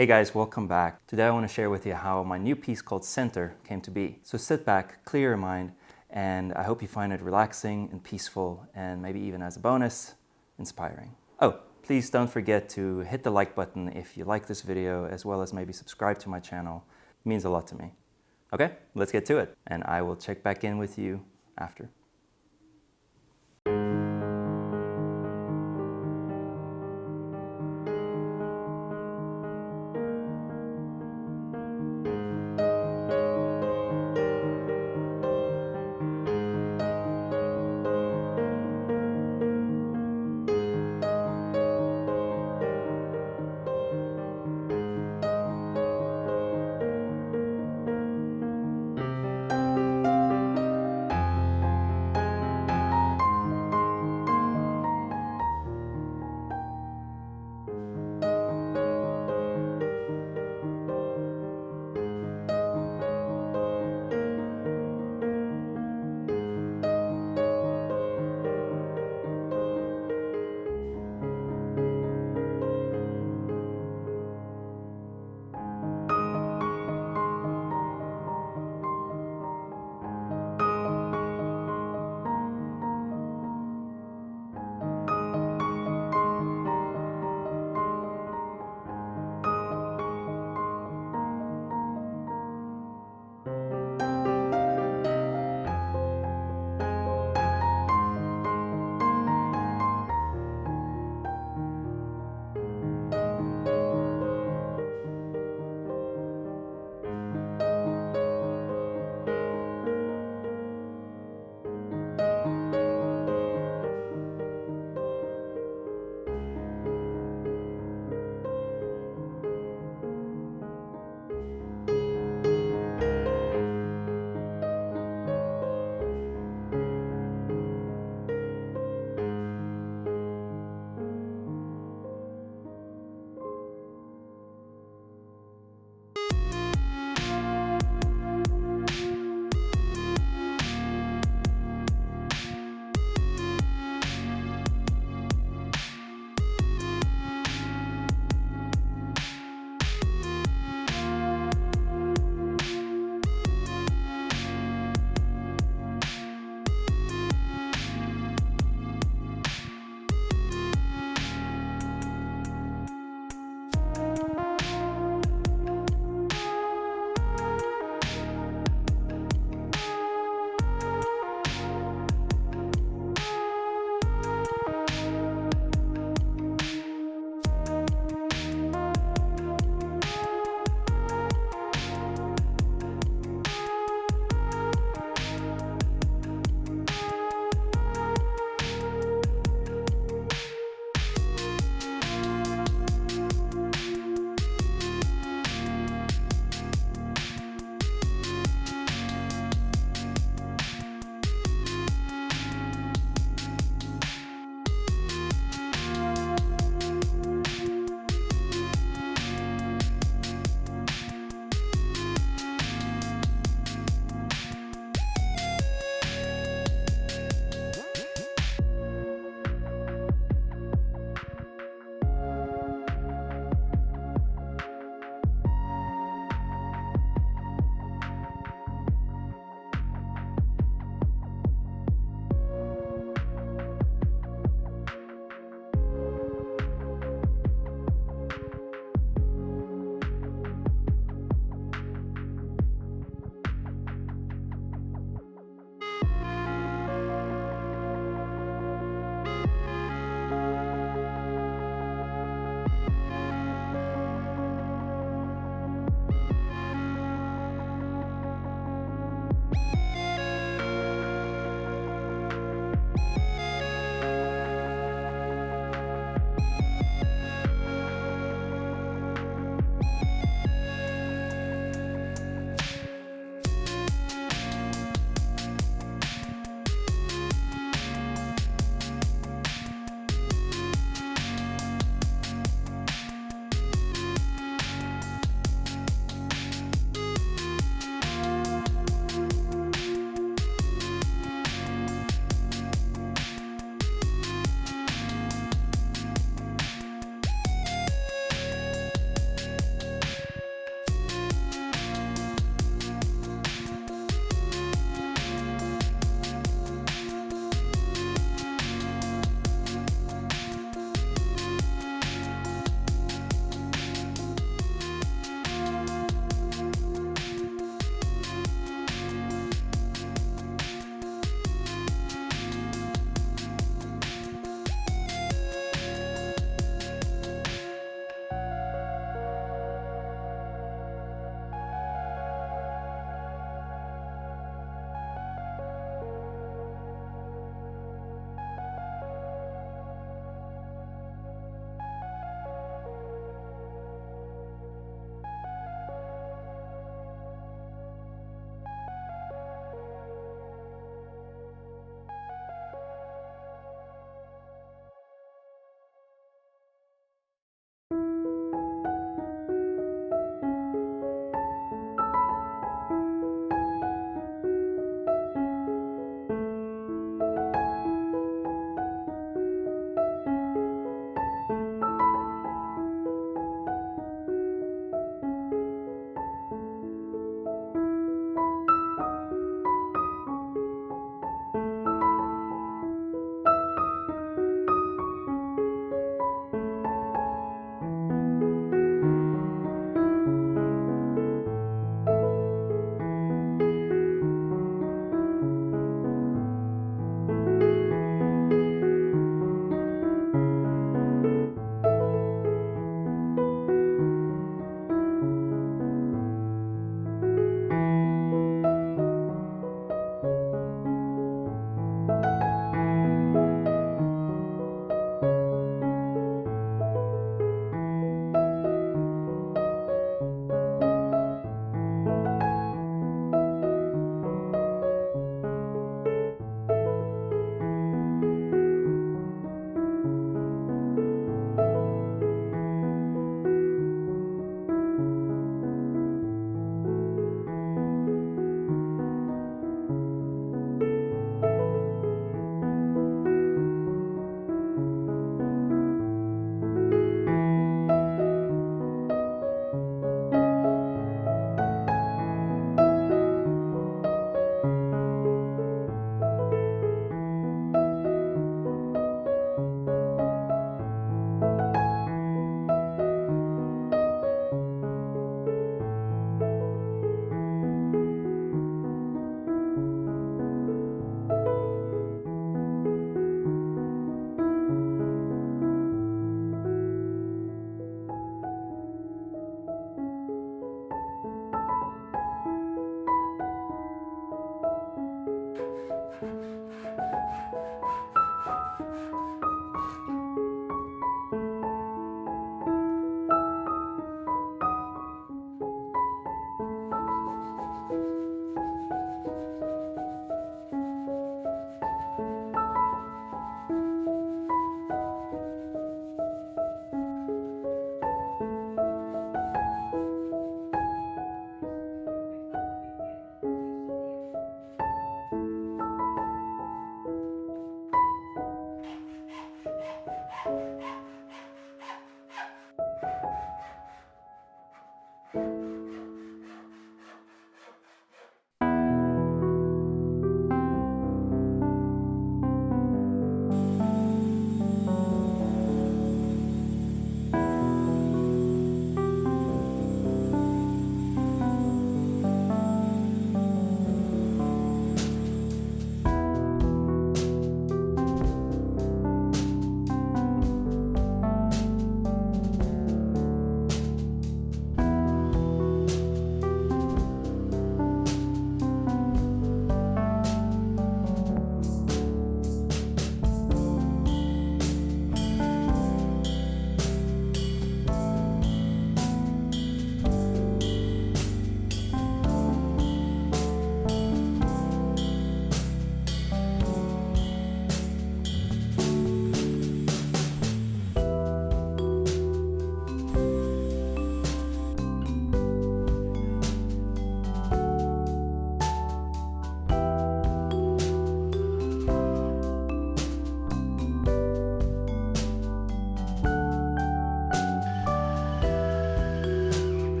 Hey guys, welcome back. Today I want to share with you how my new piece called Center came to be. So sit back, clear your mind, and I hope you find it relaxing and peaceful, and maybe even as a bonus, inspiring. Oh, please don't forget to hit the like button if you like this video, as well as maybe subscribe to my channel. It means a lot to me. Okay, let's get to it, and I will check back in with you after.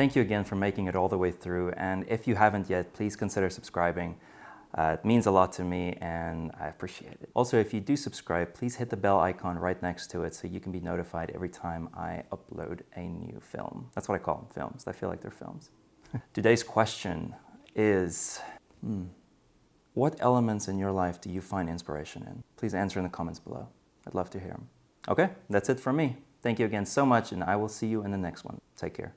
Thank you again for making it all the way through, and if you haven't yet, please consider subscribing. It means a lot to me and I appreciate it. Also, if you do subscribe, please hit the bell icon right next to it so you can be notified every time I upload a new film. That's what I call them, films. I feel like they're films. Today's question is, what elements in your life do you find inspiration in? Please answer in the comments below. I'd love to hear them. Okay, that's it from me. Thank you again so much, and I will see you in the next one. Take care.